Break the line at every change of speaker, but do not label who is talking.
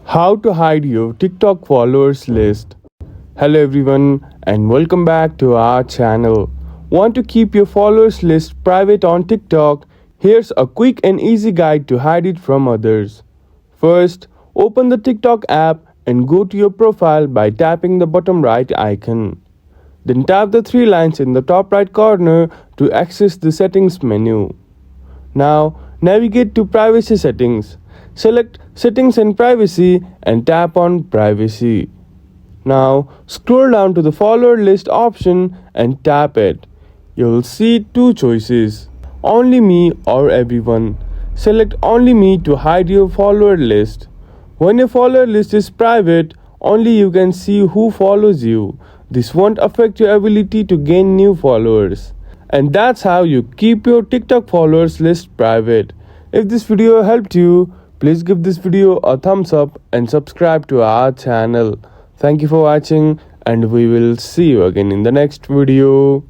How to hide your TikTok followers list. Hello everyone and welcome back to our channel. Want to keep your followers list private on TikTok? Here's a quick and easy guide to hide it from others. First, open the TikTok app and go to your profile by tapping the bottom right icon. Then tap the three lines in the top right corner to access the settings menu. Now, navigate to Privacy Settings. Select Settings and Privacy and tap on Privacy. Now, scroll down to the follower list option and tap it. You will see two choices, Only Me or Everyone. Select Only Me to hide your follower list. When your follower list is private, only you can see who follows you. This won't affect your ability to gain new followers. And that's how you keep your TikTok followers list private. If this video helped you, please give this video a thumbs up and subscribe to our channel. Thank you for watching and we will see you again in the next video.